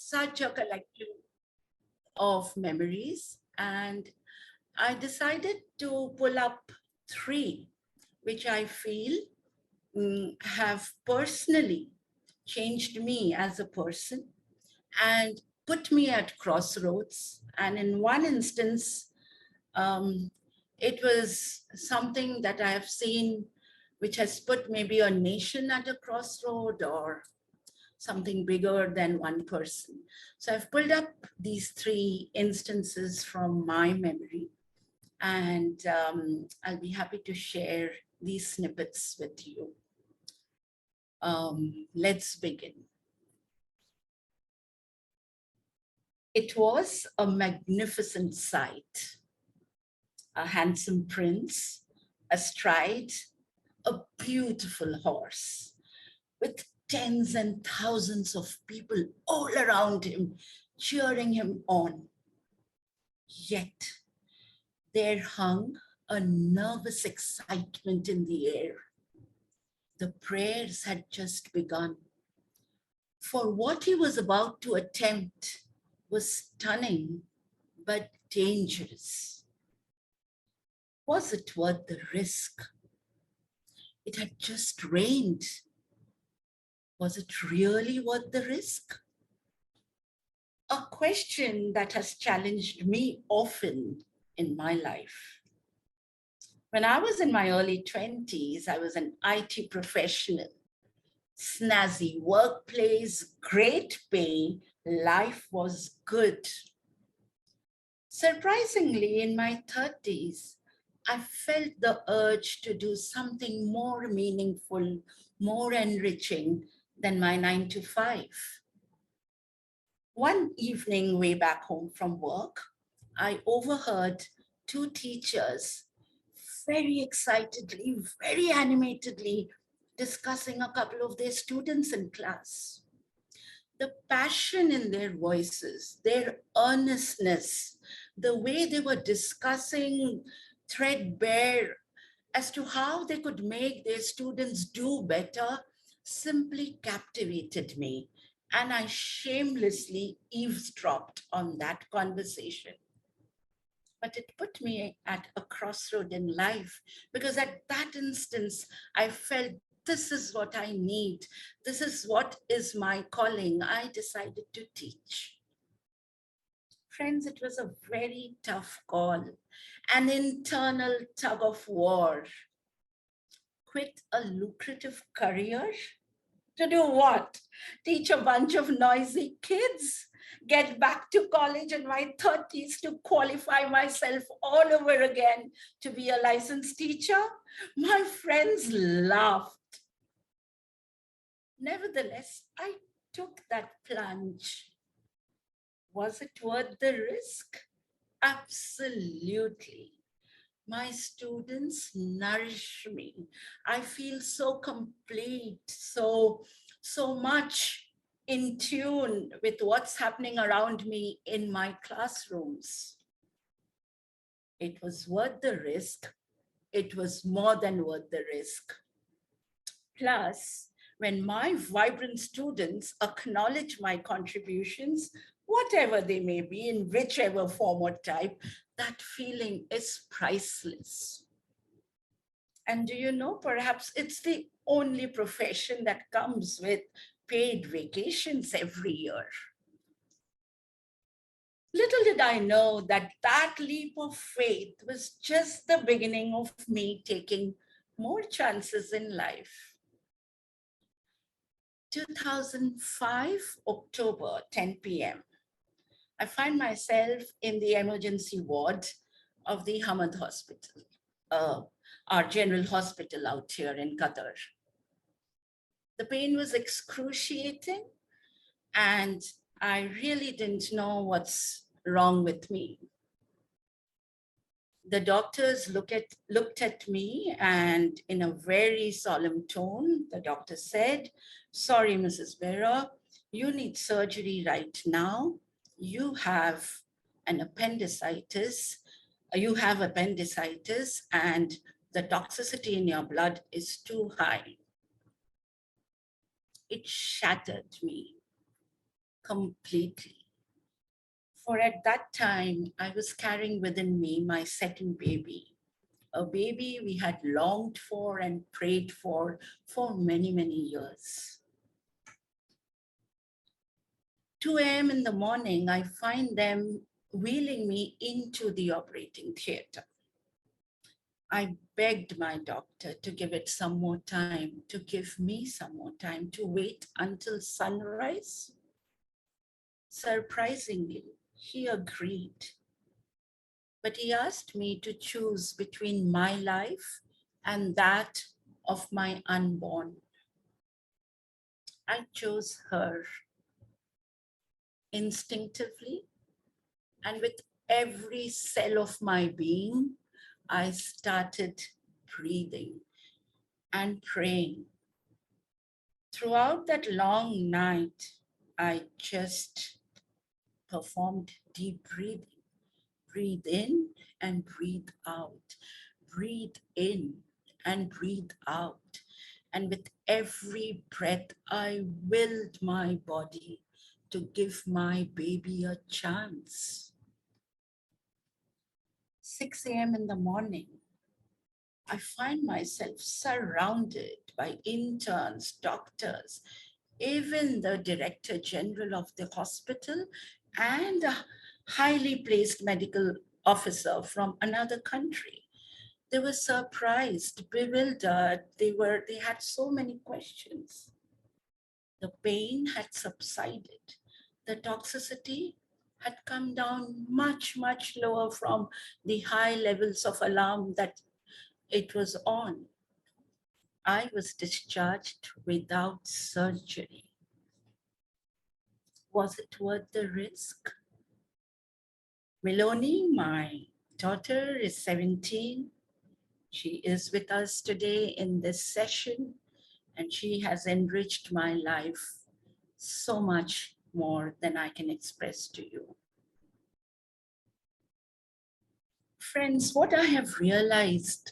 such a collection of memories, and I decided to pull up three, which I feel have personally changed me as a person and put me at crossroads. And in one instance, um, it was something that I have seen which has put maybe a nation at a crossroad or something bigger than one person. So I've pulled up these three instances from my memory, and I'll be happy to share these snippets with you. Let's begin. It was a magnificent sight. A handsome prince astride a beautiful horse with tens and thousands of people all around him, cheering him on. Yet there hung a nervous excitement in the air. The prayers had just begun, for what he was about to attempt was stunning but dangerous. Was it worth the risk? It had just rained. Was it really worth the risk? A question that has challenged me often in my life. When I was in my early 20s, I was an IT professional. Snazzy workplace, great pay, life was good. Surprisingly, in my 30s, I felt the urge to do something more meaningful, more enriching than my 9 to 5. One evening, way back home from work, I overheard two teachers very excitedly, very animatedly discussing a couple of their students in class. The passion in their voices, their earnestness, the way they were discussing threadbare as to how they could make their students do better simply captivated me. And I shamelessly eavesdropped on that conversation. But it put me at a crossroad in life, because at that instance, I felt this is what I need. This is what is my calling. I decided to teach. Friends, it was a very tough call, an internal tug of war. Quit a lucrative career? To do what? Teach a bunch of noisy kids? Get back to college in my 30s to qualify myself all over again to be a licensed teacher? My friends laughed. Nevertheless, I took that plunge. Was it worth the risk? Absolutely. My students nourish me. I feel so complete, so much in tune with what's happening around me in my classrooms. It was worth the risk. It was more than worth the risk. Plus, when my vibrant students acknowledge my contributions, whatever they may be, in whichever form or type, that feeling is priceless. And do you know, perhaps it's the only profession that comes with paid vacations every year. Little did I know that that leap of faith was just the beginning of me taking more chances in life. 2005, October, 10 p.m. I find myself in the emergency ward of the Hamad Hospital, our general hospital out here in Qatar. The pain was excruciating, and I really didn't know what's wrong with me. The doctors looked at me, and in a very solemn tone, the doctor said, "Sorry, Mrs. Bera, you need surgery right now. You have an appendicitis. You have appendicitis, and the toxicity in your blood is too high." It shattered me completely. For at that time, I was carrying within me my second baby, a baby we had longed for and prayed for many, many years. 2 a.m. in the morning, I find them wheeling me into the operating theater. I begged my doctor to give it some more time, to give me some more time, to wait until sunrise. Surprisingly, he agreed. But he asked me to choose between my life and that of my unborn. I chose her instinctively, and with every cell of my being, I started breathing and praying. Throughout that long night, I just performed deep breathing. Breathe in and breathe out. Breathe in and breathe out. And with every breath, I willed my body to give my baby a chance. 6 a.m. in the morning, I find myself surrounded by interns, doctors, even the director general of the hospital, and a highly placed medical officer from another country. They were surprised, bewildered. They had so many questions. The pain had subsided. The toxicity had come down much, much lower from the high levels of alarm that it was on. I was discharged without surgery. Was it worth the risk? Meloni, my daughter, is 17. She is with us today in this session, and she has enriched my life so much more than I can express to you. Friends, what I have realized,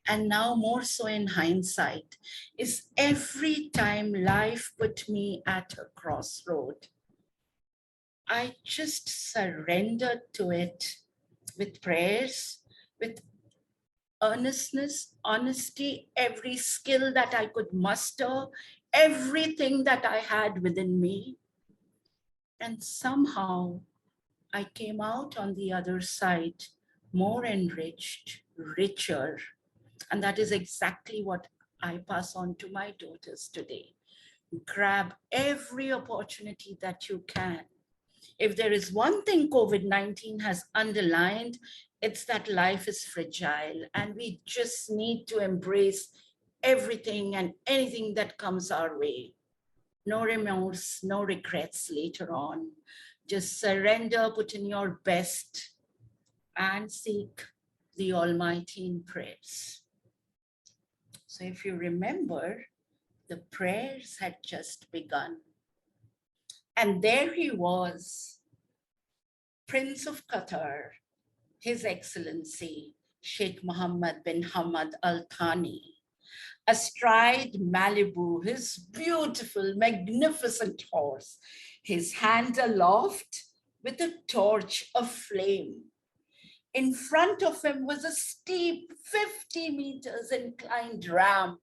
and now more so in hindsight, is every time life put me at a crossroad, I just surrendered to it with prayers, with earnestness, honesty, every skill that I could muster, everything that I had within me. And somehow I came out on the other side more enriched, richer. And that is exactly what I pass on to my daughters today. Grab every opportunity that you can. If there is one thing COVID-19 has underlined, it's that life is fragile and we just need to embrace everything and anything that comes our way. No remorse, no regrets later on. Just surrender, put in your best, and seek the Almighty in prayers. So if you remember, the prayers had just begun. And there he was, Prince of Qatar, His Excellency Sheikh Mohammed bin Hamad Al Thani, astride Malibu, his beautiful, magnificent horse, his hand aloft with a torch aflame. In front of him was a steep 50 meters inclined ramp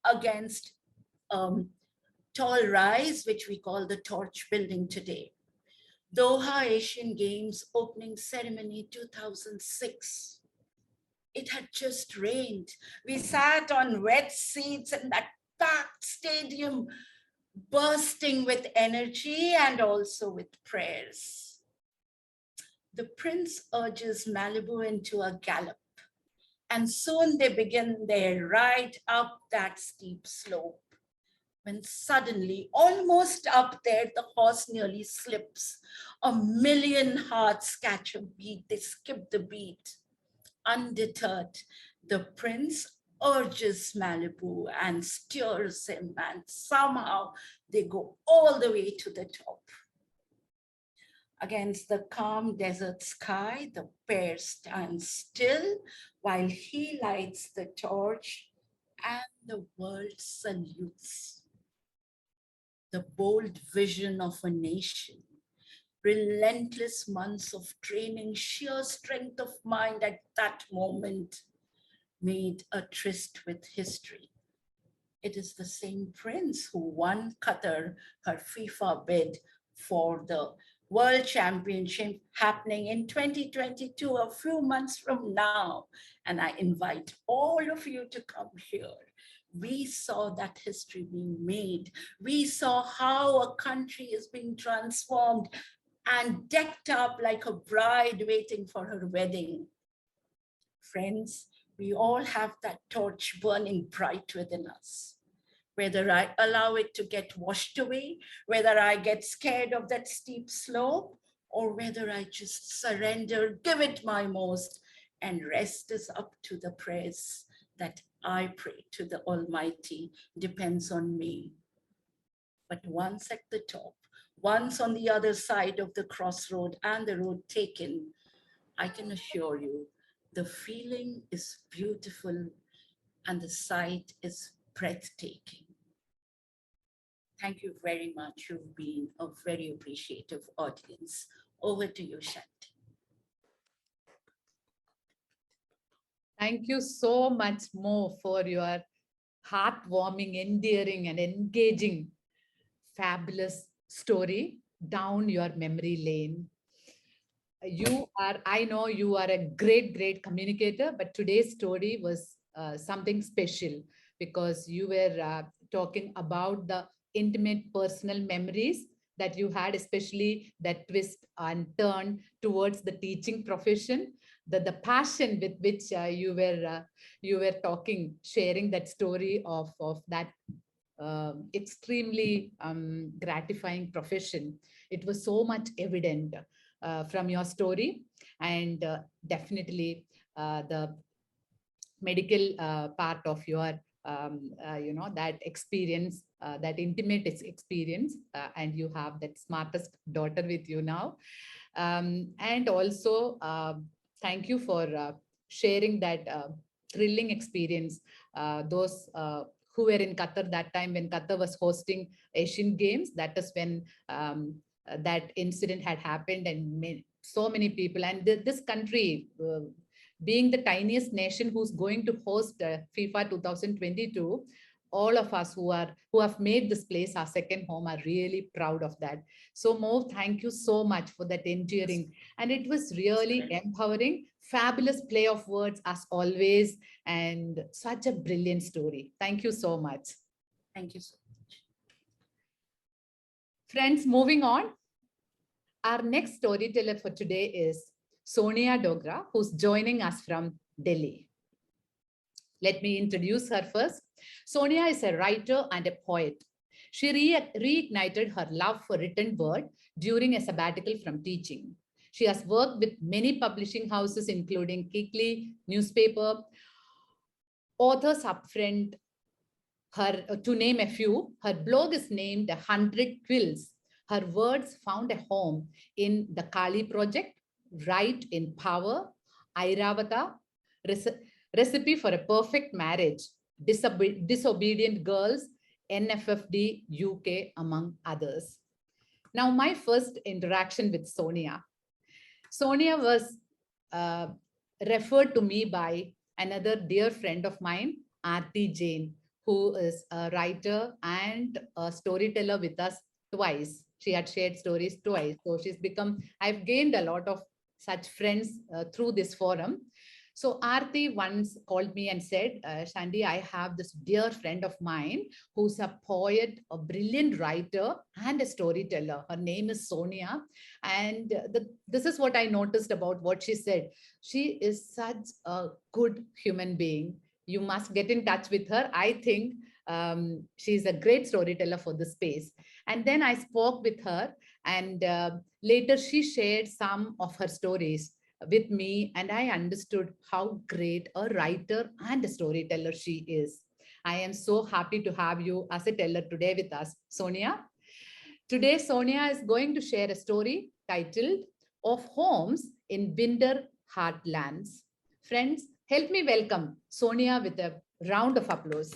against tall rise, which we call the Torch Building today. Doha Asian Games opening ceremony 2006. It had just rained. We sat on wet seats in that packed stadium, bursting with energy and also with prayers. The prince urges Malibu into a gallop, and soon they begin their ride up that steep slope. When suddenly, almost up there, the horse nearly slips. A million hearts catch a beat. They skip the beat. Undeterred, the prince urges Malibu and steers him, and somehow they go all the way to the top. Against the calm desert sky, the pair stand still while he lights the torch and the world salutes. the bold vision of a nation, relentless months of training, sheer strength of mind at that moment made a tryst with history. It is the same prince who won Qatar her FIFA bid for the World Championship happening in 2022, a few months from now. And I invite all of you to come here. We saw that history being made. We saw how a country is being transformed and decked up like a bride waiting for her wedding. Friends, we all have that torch burning bright within us. Whether I allow it to get washed away, whether I get scared of that steep slope, or whether I just surrender, give it my most, and rest is up to the prayers that I pray to the Almighty, depends on me. But once at the top, once on the other side of the crossroad and the road taken, I can assure you, the feeling is beautiful and the sight is breathtaking. Thank you very much. You've been a very appreciative audience. Over to you, Shanti. Thank you so much, Mo, for your heartwarming, endearing, and engaging, fabulous story down your memory lane. I know you are a great communicator, but today's story was something special because you were talking about the intimate personal memories that you had, especially that twist and turn towards the teaching profession, the passion with which you were talking, sharing that story of that extremely gratifying profession. It was so much evident from your story, and definitely the medical part of your that experience, that intimate experience, and you have that smartest daughter with you now, and also thank you for sharing that thrilling experience, those who were in Qatar that time when Qatar was hosting Asian Games. That is when that incident had happened, and so many people, and this country being the tiniest nation who's going to host FIFA 2022, all of us who have made this place our second home are really proud of that. So Mo, thank you so much for that endearing, and it was really empowering, fabulous play of words as always, and such a brilliant story. Thank you so much. Thank you so much. Friends, moving on. Our next storyteller for today is Sonia Dogra, who's joining us from Delhi. Let me introduce her first. Sonia is a writer and a poet. She reignited her love for written word during a sabbatical from teaching. She has worked with many publishing houses, including Kikli newspaper, Authors Upfront, to name a few. Her blog is named 100 Quills. Her words found a home in the Kali Project, Right in Power, Airavata, Recipe for a Perfect Marriage, Disobedient Girls, NFFD UK, among others. Now, my first interaction with Sonia. Sonia was referred to me by another dear friend of mine, Aarti Jain, who is a writer and a storyteller with us twice. She had shared stories twice. So I've gained a lot of such friends through this forum. So Aarti once called me and said, Shanti, I have this dear friend of mine who's a poet, a brilliant writer, and a storyteller. Her name is Sonia. And this is what I noticed about what she said. She is such a good human being. You must get in touch with her. I think she's a great storyteller for the space. And then I spoke with her, and later she shared some of her stories with me, and I understood how great a writer and a storyteller she is. I am so happy to have you as a teller today with us, Sonia. Today, Sonia is going to share a story titled Of Homes in Winter Heartlands. Friends, help me welcome Sonia with a round of applause.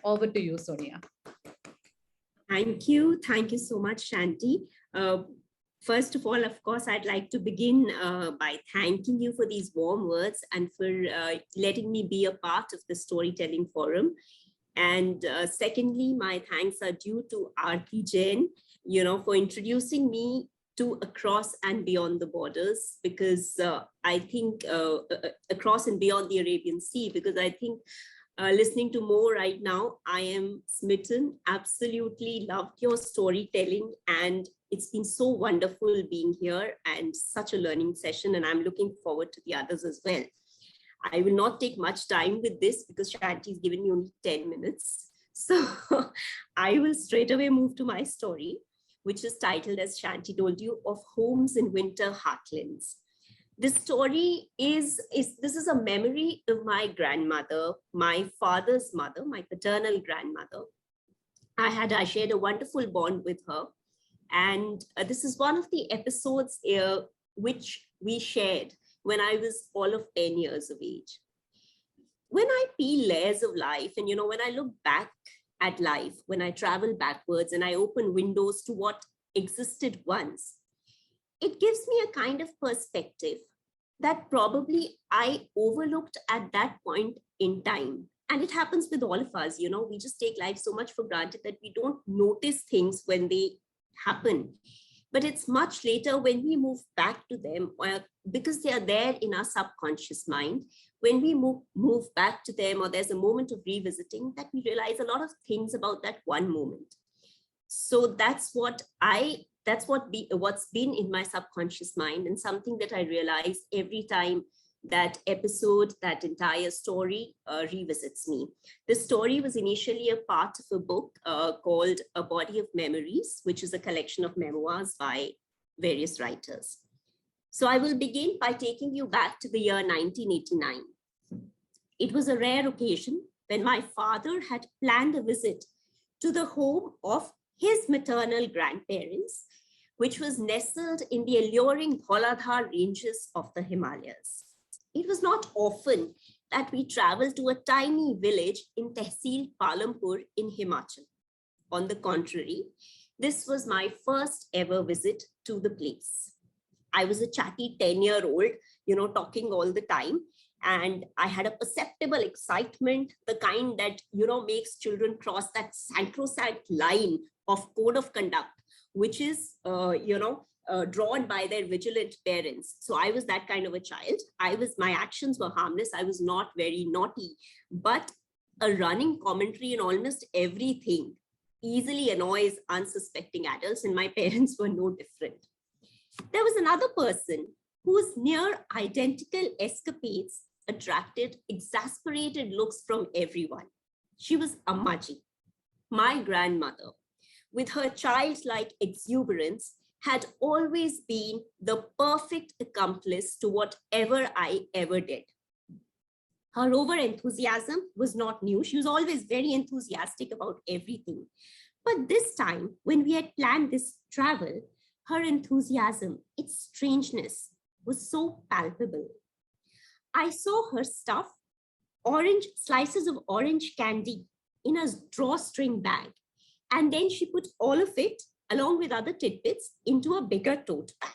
Over to you, Sonia. Thank you. Thank you so much, Shanti. First of all, of course, I'd like to begin by thanking you for these warm words and for letting me be a part of the Storytelling Forum. And secondly, my thanks are due to Aarti Jain, for introducing me to Across and Beyond the Borders, because I think across and beyond the Arabian Sea, because I think listening to Mo right now, I am smitten, absolutely loved your storytelling. And it's been so wonderful being here and such a learning session. And I'm looking forward to the others as well. I will not take much time with this because Shanti's given me only 10 minutes. So I will straight away move to my story, which is titled, as Shanti told you, Of Homes in Winter Heartlands. This story this is a memory of my grandmother, my father's mother, my paternal grandmother. I shared a wonderful bond with her. And this is one of the episodes which we shared when I was all of 10 years of age. When I peel layers of life and, when I look back at life, when I travel backwards and I open windows to what existed once, it gives me a kind of perspective that probably I overlooked at that point in time. And it happens with all of us, we just take life so much for granted that we don't notice things when they happen. But it's much later when we move back to them, because they are there in our subconscious mind. When we move back to them, or there's a moment of revisiting, that we realize a lot of things about that one moment. So that's what's been in my subconscious mind, and something that I realize every time that episode, that entire story revisits me. This story was initially a part of a book called A Body of Memories, which is a collection of memoirs by various writers. So I will begin by taking you back to the year 1989. It was a rare occasion when my father had planned a visit to the home of his maternal grandparents, which was nestled in the alluring Dhauladhar ranges of the Himalayas. It was not often that we traveled to a tiny village in Tehsil Palampur in Himachal. On the contrary, this was my first ever visit to the place. I was a chatty 10-year-old, talking all the time. And I had a perceptible excitement, the kind that, makes children cross that sacrosanct line of code of conduct, which is, drawn by their vigilant parents. So I was that kind of a child. My actions were harmless. I was not very naughty, but a running commentary in almost everything easily annoys unsuspecting adults, and my parents were no different. There was another person whose near identical escapades attracted exasperated looks from everyone. She was Ammaji, my grandmother, with her childlike exuberance, had always been the perfect accomplice to whatever I ever did. Her over-enthusiasm was not new. She was always very enthusiastic about everything. But this time, when we had planned this travel, her enthusiasm, its strangeness, was so palpable. I saw her stuff slices of orange candy in a drawstring bag. And then she put all of it, along with other tidbits, into a bigger tote bag.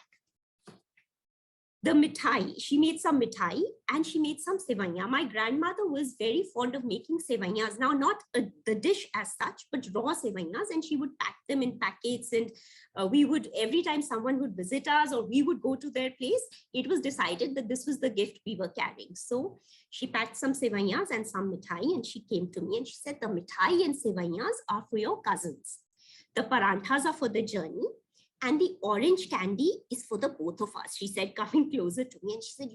The mithai, she made some mithai and she made some sevaiya. My grandmother was very fond of making sevaiyas. Now, not the dish as such, but raw sevaiyas, and she would pack them in packets. And every time someone would visit us or we would go to their place, it was decided that this was the gift we were carrying. So she packed some sevaiyas and some mithai, and she came to me and she said, the mithai and sevaiyas are for your cousins. The paranthas are for the journey. And the orange candy is for the both of us, she said, coming closer to me. And she said,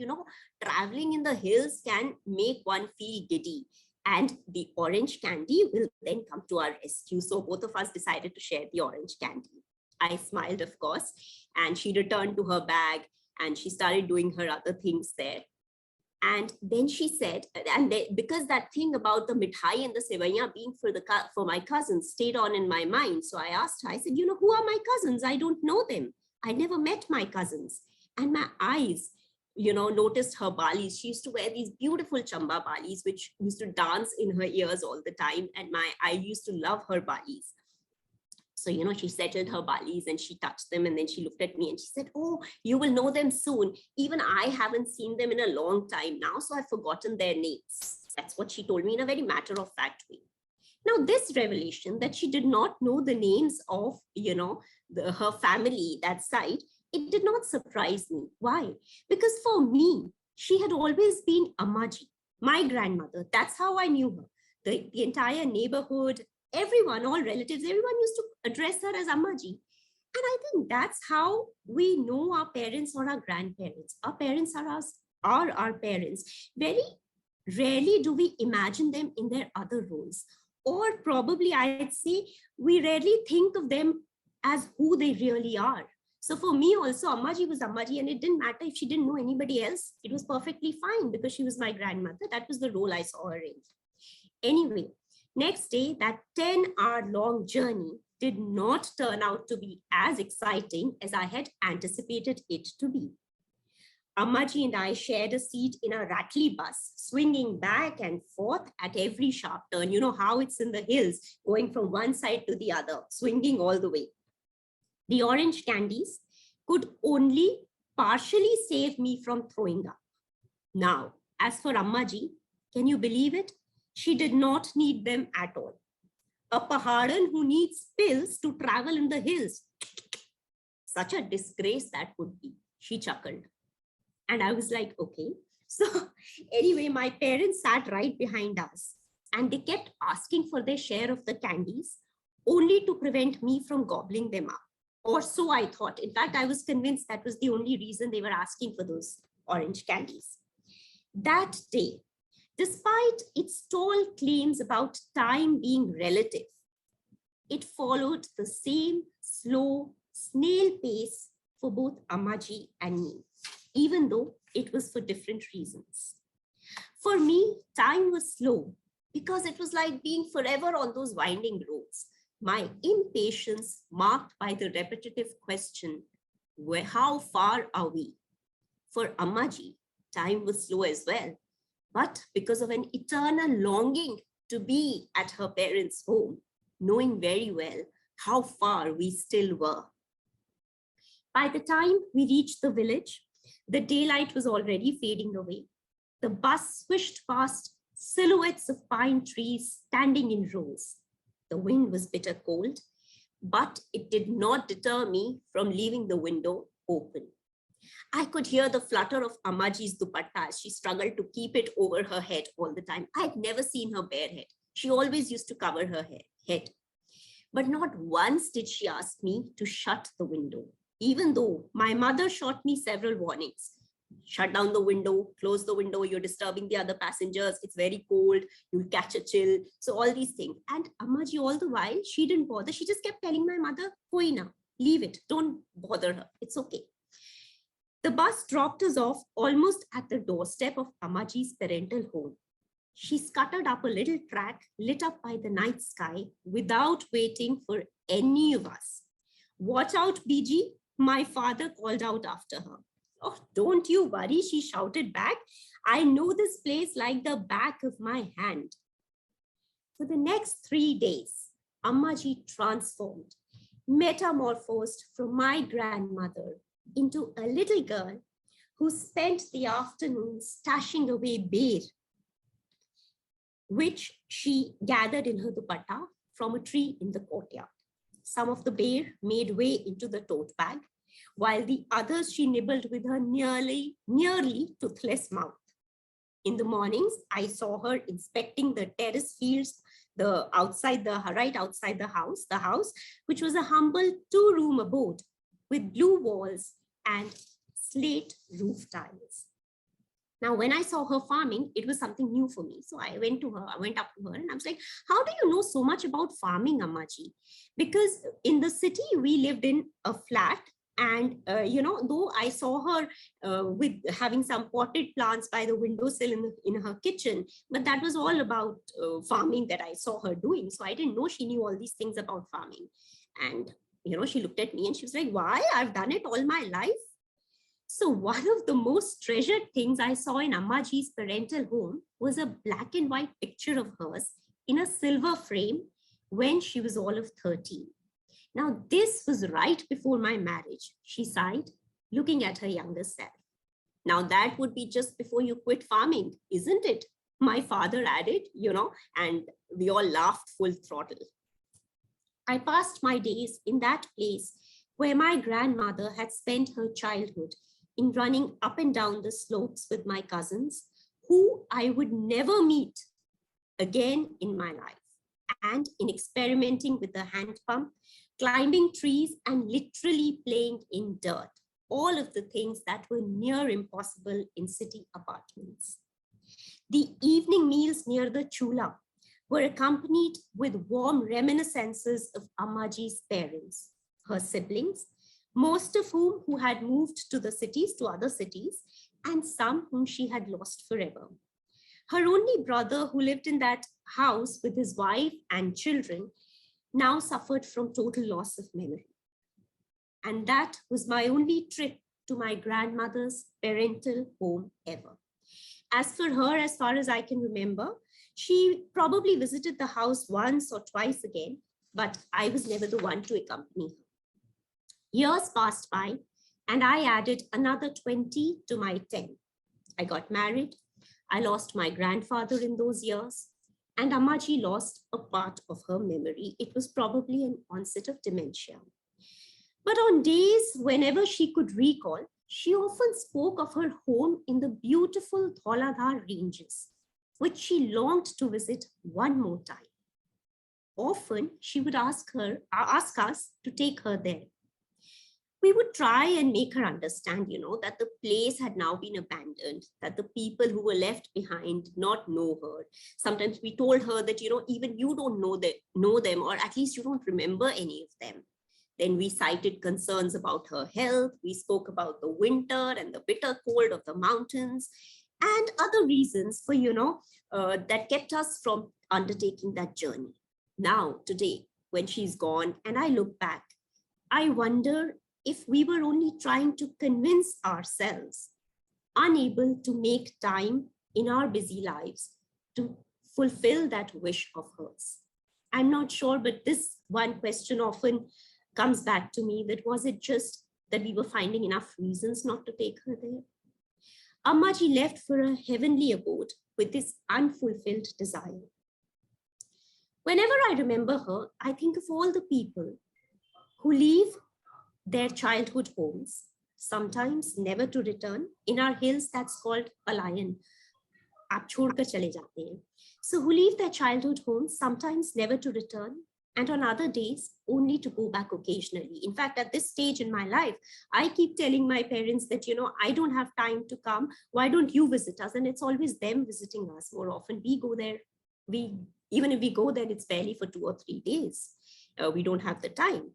traveling in the hills can make one feel giddy. And the orange candy will then come to our rescue. So both of us decided to share the orange candy. I smiled, of course, and she returned to her bag and she started doing her other things there. And then she said, because that thing about the mithai and the sevaiya being for my cousins stayed on in my mind. So I asked her, I said, who are my cousins? I don't know them. I never met my cousins. And my eyes, noticed her balis. She used to wear these beautiful chamba balis, which used to dance in her ears all the time. And I used to love her balis. So, she settled her balis and she touched them, and then she looked at me and she said, "Oh, you will know them soon. Even I haven't seen them in a long time now, so I've forgotten their names." That's what she told me in a very matter-of-fact way. Now, this revelation that she did not know the names of, her family, that side, it did not surprise me. Why? Because for me, she had always been Ammaji, my grandmother. That's how I knew her. The entire neighborhood, everyone, all relatives, everyone used to address her as Ammaji. And I think that's how we know our parents or our grandparents. Our parents are our parents. Very rarely do we imagine them in their other roles. Or probably I'd say we rarely think of them as who they really are. So for me also, Ammaji was Ammaji, and it didn't matter if she didn't know anybody else. It was perfectly fine because she was my grandmother. That was the role I saw her in. Anyway, next day, that 10-hour-long journey did not turn out to be as exciting as I had anticipated it to be. Ammaji and I shared a seat in a rattly bus, swinging back and forth at every sharp turn. You know how it's in the hills, going from one side to the other, swinging all the way. The orange candies could only partially save me from throwing up. Now, as for Ammaji, can you believe it? She did not need them at all. A Pahadan who needs pills to travel in the hills. Such a disgrace that would be, she chuckled. And I was like, okay. So anyway, my parents sat right behind us and they kept asking for their share of the candies only to prevent me from gobbling them up. Or so I thought. In fact, I was convinced that was the only reason they were asking for those orange candies. That day, despite its tall claims about time being relative, it followed the same slow snail pace for both Ammaji and me, even though it was for different reasons. For me, time was slow because it was like being forever on those winding roads. My impatience marked by the repetitive question, how far are we? For Ammaji, time was slow as well, but because of an eternal longing to be at her parents' home, knowing very well how far we still were. By the time we reached the village, the daylight was already fading away. The bus swished past silhouettes of pine trees standing in rows. The wind was bitter cold, but it did not deter me from leaving the window open. I could hear the flutter of Ammaji's dupatta as she struggled to keep it over her head all the time. I had never seen her bare head. She always used to cover her head. But not once did she ask me to shut the window, even though my mother shot me several warnings. Shut down the window, close the window, you're disturbing the other passengers, it's very cold, you'll catch a chill. So all these things. And Ammaji, all the while, she didn't bother. She just kept telling my mother, "Koi na, leave it, don't bother her, it's okay." The bus dropped us off almost at the doorstep of Ammaji's parental home. She scuttered up a little track lit up by the night sky without waiting for any of us. "Watch out, BG," my father called out after her. "Oh, don't you worry," she shouted back. "I know this place like the back of my hand." For the next 3 days, Ammaji transformed, metamorphosed from my grandmother into a little girl who spent the afternoon stashing away bear, which she gathered in her dupatta from a tree in the courtyard. Some of the bear made way into the tote bag, while the others she nibbled with her nearly toothless mouth. In the mornings, I saw her inspecting the terrace fields, right outside the house, which was a humble 2-room abode with blue walls and slate roof tiles. Now, when I saw her farming, it was something new for me. So I went up to her and I was like, "How do you know so much about farming, Ammaji?" Because in the city, we lived in a flat. And, though I saw her with having some potted plants by the windowsill in her kitchen, but that was all about farming that I saw her doing. So I didn't know she knew all these things about farming. And, she looked at me and she was like, "Why? I've done it all my life." So one of the most treasured things I saw in Ammaji's parental home was a black and white picture of hers in a silver frame when she was all of 13. Now, this was right before my marriage, she sighed, looking at her younger self. Now, that would be just before you quit farming, isn't it? My father added, and we all laughed full throttle. I passed my days in that place where my grandmother had spent her childhood in running up and down the slopes with my cousins, who I would never meet again in my life, and in experimenting with the hand pump, climbing trees, and literally playing in dirt, all of the things that were near impossible in city apartments. The evening meals near the chula were accompanied with warm reminiscences of Ammaji's parents, her siblings, most of who had moved to other cities, and some whom she had lost forever. Her only brother, who lived in that house with his wife and children, now suffered from total loss of memory. And that was my only trip to my grandmother's parental home ever. As for her, as far as I can remember, she probably visited the house once or twice again, but I was never the one to accompany her. Years passed by, and I added another 20 to my 10. I got married. I lost my grandfather in those years, and Ammaji lost a part of her memory. It was probably an onset of dementia. But on days whenever she could recall, she often spoke of her home in the beautiful Dhauladhar ranges, which she longed to visit one more time. Often she would ask us to take her there. We would try and make her understand, that the place had now been abandoned, that the people who were left behind did not know her. Sometimes we told her that, even you don't know them, or at least you don't remember any of them. Then we cited concerns about her health. We spoke about the winter and the bitter cold of the mountains and other reasons for, that kept us from undertaking that journey. Now, today, when she's gone and I look back, I wonder if we were only trying to convince ourselves, unable to make time in our busy lives to fulfill that wish of hers. I'm not sure, but this one question often comes back to me, that was it just that we were finding enough reasons not to take her there? Ammaji left for a heavenly abode with this unfulfilled desire. Whenever I remember her, I think of all the people who leave their childhood homes, sometimes never to return. In our hills, that's called palayan. Aap chhod kar chale jate hain. So who leave their childhood homes, sometimes never to return, and on other days, only to go back occasionally. In fact, at this stage in my life, I keep telling my parents that, I don't have time to come. Why don't you visit us? And it's always them visiting us. More often we go there. Even if we go there, it's barely for 2 or 3 days. We don't have the time.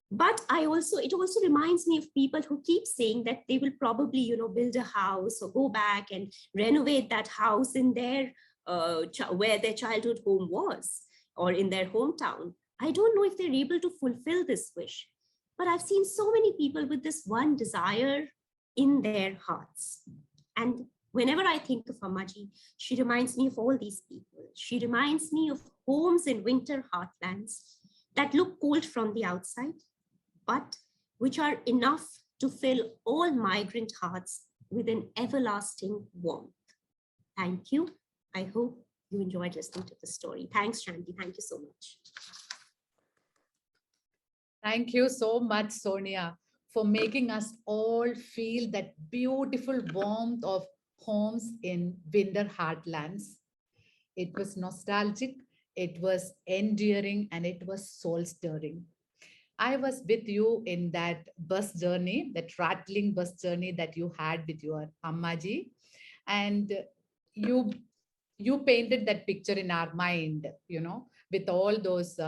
But it also reminds me of people who keep saying that they will probably, build a house or go back and renovate that house in their, where their childhood home was, or in their hometown. I don't know if they're able to fulfill this wish, but I've seen so many people with this one desire in their hearts. And whenever I think of Ammaji, she reminds me of all these people. She reminds me of homes in winter heartlands that look cold from the outside, but which are enough to fill all migrant hearts with an everlasting warmth. Thank you. I hope you enjoyed listening to the story. Thanks, Shanti. Thank you so much. Thank you so much, Sonia, for making us all feel that beautiful warmth of homes in winter heartlands. It was nostalgic, it was endearing, and it was soul-stirring. I was with you in that bus journey, that rattling bus journey that you had with your Ammaji. And you painted that picture in our mind, with all those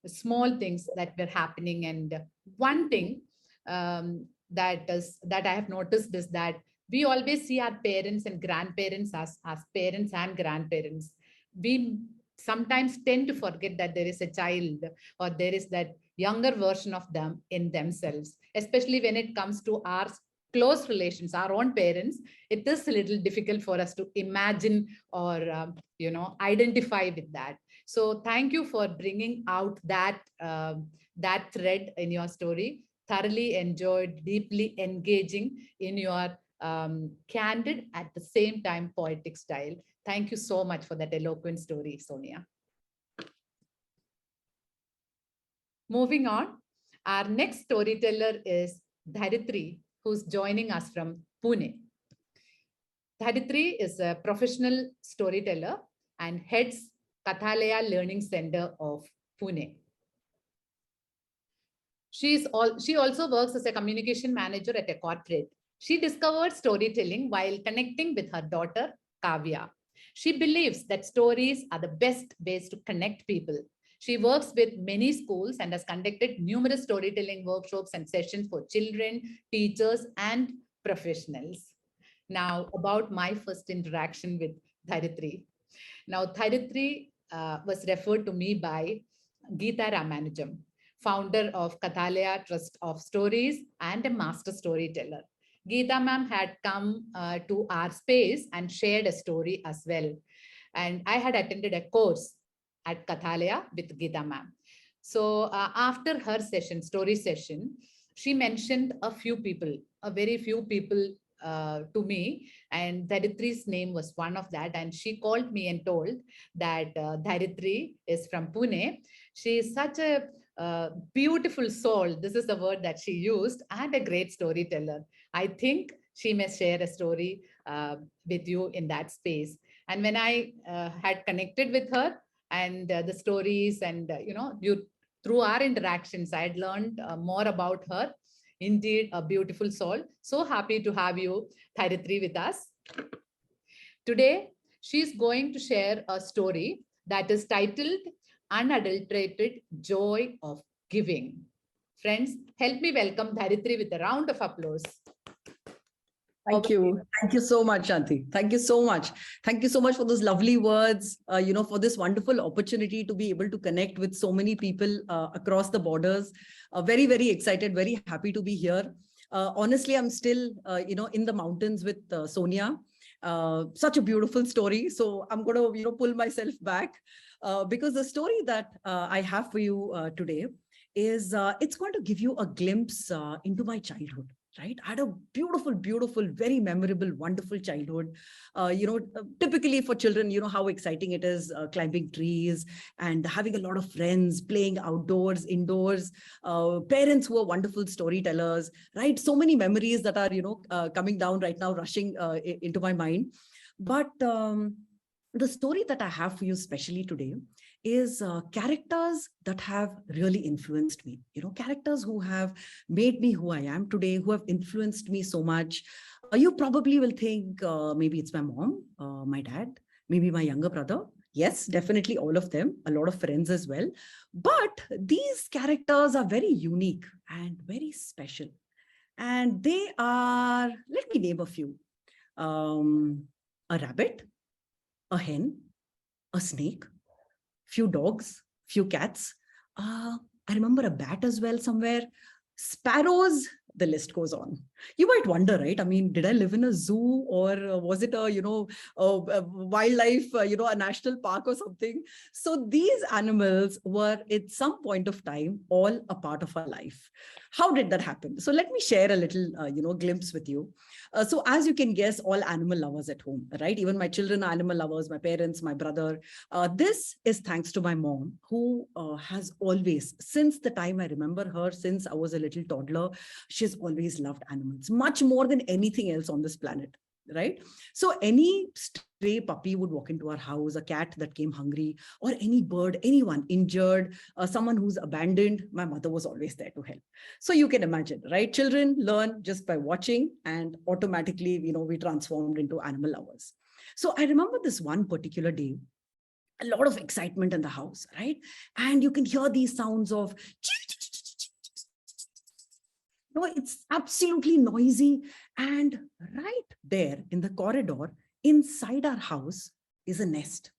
small things that were happening. And one thing that I have noticed is that we always see our parents and grandparents as parents and grandparents. We sometimes tend to forget that there is a child, or there is that younger version of them in themselves, especially when it comes to our close relations, our own parents. It is a little difficult for us to imagine or identify with that. So thank you for bringing out that thread in your story. Thoroughly enjoyed, deeply engaging in your candid at the same time poetic style. Thank you so much for that eloquent story, Sonia. Moving on, our next storyteller is Dharitri, who's joining us from Pune. Dharitri is a professional storyteller and heads Kathalaya Learning Center of Pune. She also works as a communication manager at a corporate. She discovered storytelling while connecting with her daughter, Kavya. She believes that stories are the best ways to connect people. She works with many schools and has conducted numerous storytelling workshops and sessions for children, teachers, and professionals. Now, about my first interaction with Dharitri. Now, Dharitri was referred to me by Geeta Ramanujam, founder of Kathalaya Trust of Stories and a master storyteller. Geeta ma'am had come to our space and shared a story as well. And I had attended a course at Kathalaya with Geeta ma'am. So after her session, story session, she mentioned a very few people to me, and Dharitri's name was one of that. And she called me and told that Dharitri is from Pune. She is such a beautiful soul. This is the word that she used, and a great storyteller. I think she may share a story with you in that space. And when I had connected with her and the stories and, through our interactions, I had learned more about her. Indeed, a beautiful soul. So happy to have you, Dharitri, with us. Today, she's going to share a story that is titled Unadulterated Joy of Giving. Friends, help me welcome Dharitri with a round of applause. Thank you. Thank you so much, Shanti. Thank you so much. Thank you so much for those lovely words, for this wonderful opportunity to be able to connect with so many people across the borders. Very, very excited, very happy to be here. Honestly, I'm still, in the mountains with Sonia. Such a beautiful story. So I'm going to, pull myself back because the story that I have for you today is it's going to give you a glimpse into my childhood. Right? I had a beautiful, beautiful, very memorable, wonderful childhood. Typically for children, how exciting it is climbing trees and having a lot of friends, playing outdoors, indoors, parents who are wonderful storytellers, right? So many memories that are, coming down right now, rushing into my mind. But the story that I have for you, especially today, is characters that have really influenced me, characters who have made me who I am today, who have influenced me so much. You probably will think maybe it's my mom, my dad, maybe my younger brother. Yes, definitely all of them, a lot of friends as well. But these characters are very unique and very special. And they are, let me name a few. A rabbit, a hen, a snake, few dogs, few cats. I remember a bat as well somewhere. Sparrows, the list goes on. You might wonder, right? I mean, did I live in a zoo or was it a wildlife, a national park or something? So these animals were at some point of time all a part of our life. How did that happen? So let me share a little, glimpse with you. So as you can guess, all animal lovers at home, right? Even my children are animal lovers, my parents, my brother. This is thanks to my mom, who has always, since the time I remember her, since I was a little toddler, she's always loved animals, much more than anything else on this planet. Right? So any stray puppy would walk into our house, a cat that came hungry, or any bird, anyone injured, someone who's abandoned, my mother was always there to help. So you can imagine, right? Children learn just by watching, and automatically, we transformed into animal lovers. So I remember this one particular day, a lot of excitement in the house, right? And you can hear these sounds of it's absolutely noisy. And right there in the corridor, inside our house is a nest.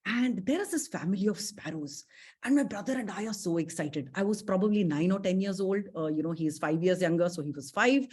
And there is this family of sparrows. And my brother and I are so excited. I was probably 9 or 10 years old. He is 5 years younger, so he was 5.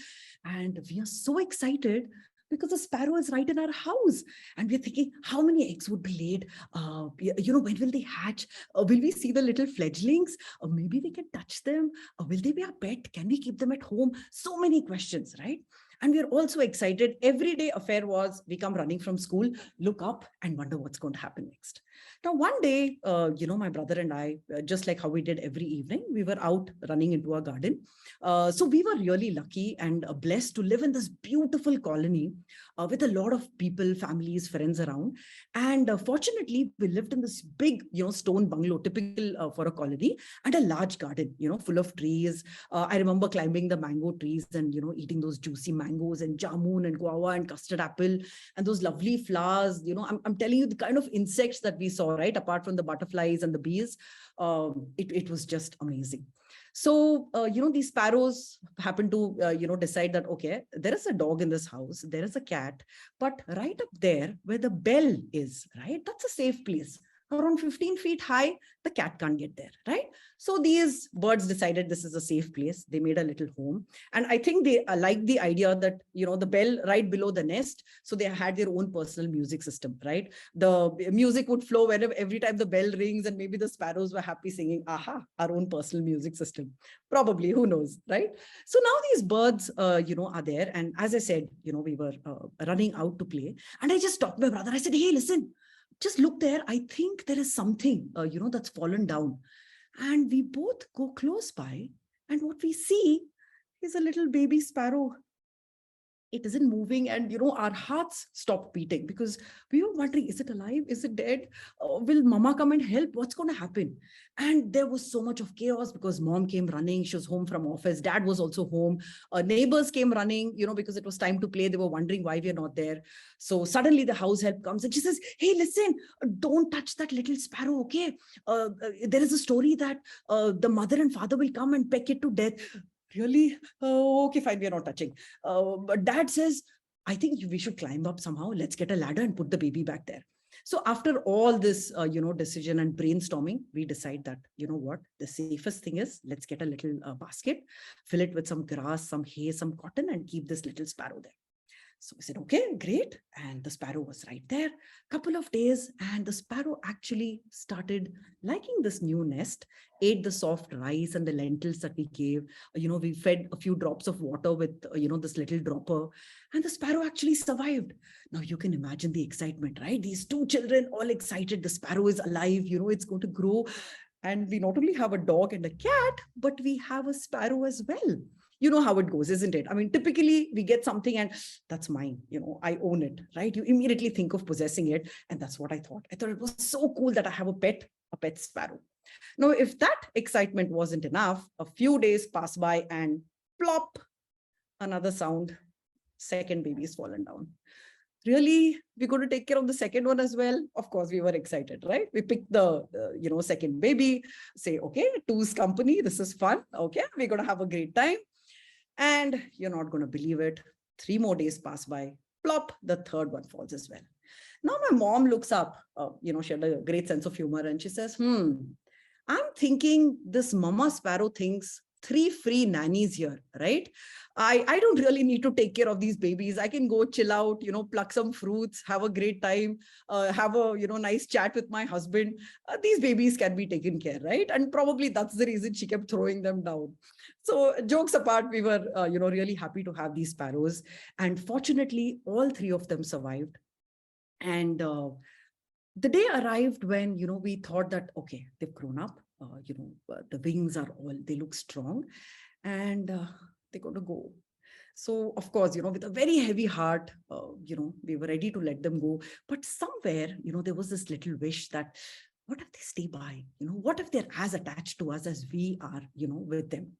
And we are so excited because the sparrow is right in our house. And we're thinking, how many eggs would be laid? When will they hatch? Will we see the little fledglings? Or maybe we can touch them? Or will they be our pet? Can we keep them at home? So many questions, right? And we're also excited. Every day affair was, we come running from school, look up and wonder what's going to happen next. Now, one day, my brother and I, just like how we did every evening, we were out running into our garden. So we were really lucky and blessed to live in this beautiful colony with a lot of people, families, friends around. And fortunately, we lived in this big, stone bungalow, typical for a colony, and a large garden, full of trees. I remember climbing the mango trees and, eating those juicy mangoes and jamun and guava and custard apple and those lovely flowers. I'm telling you, the kind of insects that we saw, right? Apart from the butterflies and the bees, it was just amazing. So, these sparrows happen to, decide that, okay, there is a dog in this house, there is a cat, but right up there where the bell is, right? That's a safe place. Around 15 feet high, the cat can't get there, right? So these birds decided this is a safe place. They made a little home. And I think they liked the idea that, the bell right below the nest. So they had their own personal music system, right? The music would flow whenever, every time the bell rings, and maybe the sparrows were happy singing, aha, our own personal music system. Probably, who knows, right? So now these birds, are there. And as I said, we were running out to play. And I just stopped my brother. I said, hey, listen, just look there. I think there is something, that's fallen down. And we both go close by. And what we see is a little baby sparrow. It isn't moving, and our hearts stopped beating because we were wondering, is it alive? Is it dead? Will mama come and help? What's going to happen? And there was so much of chaos because mom came running. She was home from office. Dad was also home. Neighbors came running, because it was time to play. They were wondering why we're not there. So suddenly the house help comes and she says, hey, listen, don't touch that little sparrow, okay? There is a story that the mother and father will come and peck it to death. Really? Okay, fine, we are not touching. But dad says, I think we should climb up somehow. Let's get a ladder and put the baby back there. So after all this, decision and brainstorming, we decide that, what, the safest thing is, let's get a little basket, fill it with some grass, some hay, some cotton, and keep this little sparrow there. So we said, okay, great. And the sparrow was right there. Couple of days, and the sparrow actually started liking this new nest, ate the soft rice and the lentils that we gave. We fed a few drops of water with, this little dropper, and the sparrow actually survived. Now you can imagine the excitement, right? These two children all excited. The sparrow is alive, it's going to grow. And we not only have a dog and a cat, but we have a sparrow as well. You know how it goes, isn't it? I mean, typically we get something and that's mine, I own it, right? You immediately think of possessing it. And that's what I thought. I thought it was so cool that I have a pet sparrow. Now, if that excitement wasn't enough, a few days pass by and plop, another sound, second baby is fallen down. Really, we're going to take care of the second one as well. Of course, we were excited, right? We picked the, second baby, say, okay, two's company. This is fun. Okay, we're going to have a great time. And you're not going to believe it. 3 more days pass by, plop, the third one falls as well. Now my mom looks up, she had a great sense of humor and she says, I'm thinking this mama sparrow thinks 3 free nannies here, right? I don't really need to take care of these babies. I can go chill out, pluck some fruits, have a great time, have a, nice chat with my husband. These babies can be taken care, right? And probably that's the reason she kept throwing them down. So jokes apart, we were, really happy to have these sparrows. And fortunately, all 3 of them survived. And the day arrived when, we thought that, okay, they've grown up, the wings are all, they look strong and they're going to go. So, of course, with a very heavy heart, we were ready to let them go. But somewhere, there was this little wish that, what if they stay by? What if they're as attached to us as we are, with them?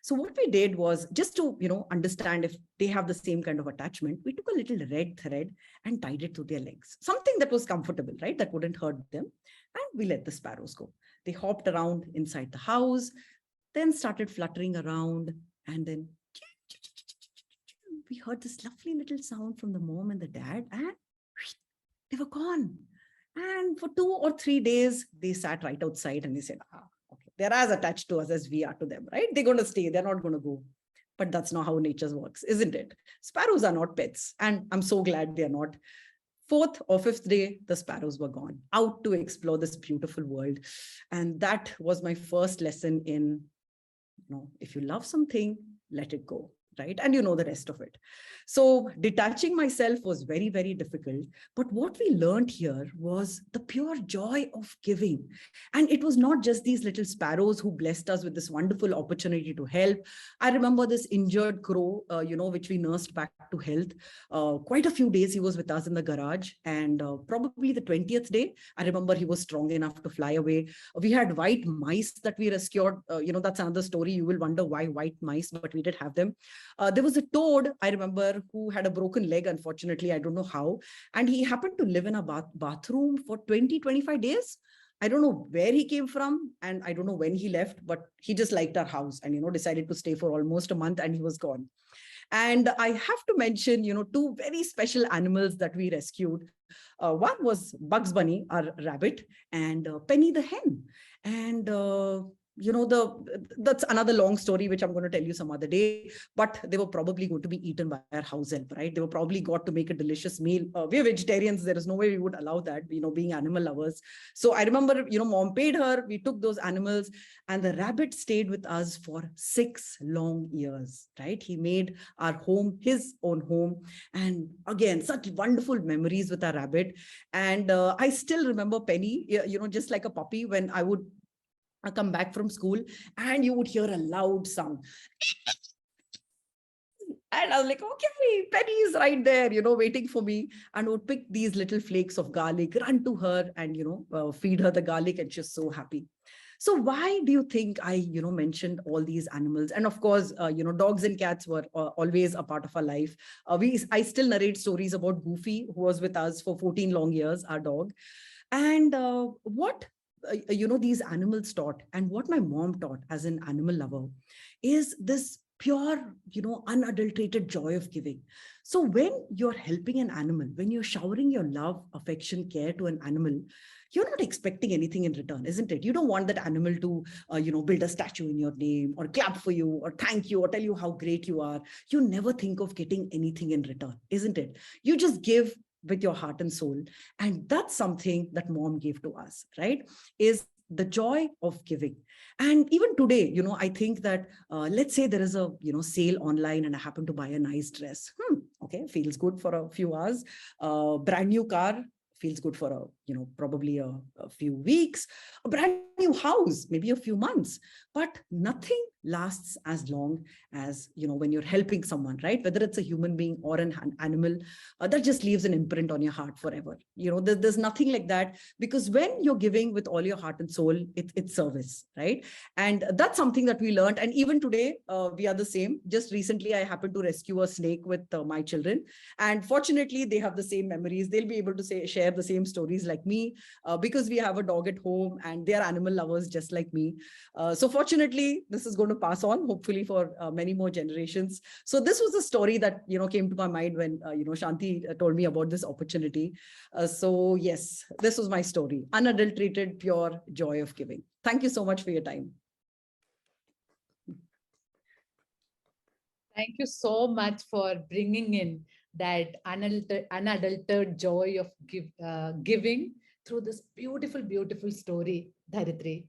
So what we did was just to, understand if they have the same kind of attachment, we took a little red thread and tied it to their legs, something that was comfortable, right? That wouldn't hurt them. And we let the sparrows go. They hopped around inside the house, then started fluttering around. And then we heard this lovely little sound from the mom and the dad, and they were gone. And for 2 or 3 days, they sat right outside and they said, okay, they're as attached to us as we are to them, right? They're going to stay. They're not going to go. But that's not how nature works, isn't it? Sparrows are not pets, and I'm so glad they are not. Fourth or fifth day, the sparrows were gone, out to explore this beautiful world. And that was my first lesson in, if you love something, let it go, right? And you know the rest of it. So detaching myself was very, very difficult. But what we learned here was the pure joy of giving. And it was not just these little sparrows who blessed us with this wonderful opportunity to help. I remember this injured crow, which we nursed back to health. Quite a few days he was with us in the garage. And probably the 20th day, I remember he was strong enough to fly away. We had white mice that we rescued. That's another story. You will wonder why white mice, but we did have them. There was a toad, I remember, who had a broken leg, unfortunately, I don't know how. And he happened to live in a bathroom for 20-25 days. I don't know where he came from and I don't know when he left, but he just liked our house and, decided to stay for almost a month and he was gone. And I have to mention, two very special animals that we rescued. One was Bugs Bunny, our rabbit, and Penny the hen. And that's another long story which I'm going to tell you some other day, but they were probably going to be eaten by our house help, right? They were probably got to make a delicious meal. We're vegetarians, there is no way we would allow that, being animal lovers. So I remember, mom paid her, we took those animals, and the rabbit stayed with us for 6 long years, right? He made our home his own home. And again, such wonderful memories with our rabbit. And I still remember Penny, just like a puppy, when I would come back from school and you would hear a loud sound. And I was like, okay, Penny is right there, waiting for me, and would pick these little flakes of garlic, run to her and, feed her the garlic, and she's so happy. So why do you think I, mentioned all these animals? And of course, dogs and cats were always a part of our life. I still narrate stories about Goofy, who was with us for 14 long years, our dog. And what these animals taught, and what my mom taught as an animal lover, is this pure, unadulterated joy of giving. So when you're helping an animal, when you're showering your love, affection, care to an animal, you're not expecting anything in return, isn't it? You don't want that animal to, build a statue in your name, or clap for you, or thank you, or tell you how great you are. You never think of getting anything in return, isn't it? You just give with your heart and soul. And that's something that mom gave to us, right? Is the joy of giving. And even today, I think that, let's say there is a, sale online and I happen to buy a nice dress. Okay, feels good for a few hours. Brand new car, feels good for probably a few weeks. A brand new house, maybe a few months, but nothing lasts as long as, when you're helping someone, right? Whether it's a human being or an animal, that just leaves an imprint on your heart forever. There's nothing like that, because when you're giving with all your heart and soul, it's service, right? And that's something that we learned. And even today, we are the same. Just recently, I happened to rescue a snake with my children. And fortunately, they have the same memories. They'll be able to share the same stories like me, because we have a dog at home and they're animal lovers just like me. So fortunately, this is going to pass on, hopefully, for many more generations. So this was a story that, came to my mind when, Shanti told me about this opportunity. So yes, this was my story, unadulterated, pure joy of giving. Thank you so much for your time. Thank you so much for bringing in that unadulterated joy of giving through this beautiful, beautiful story, Dharitri.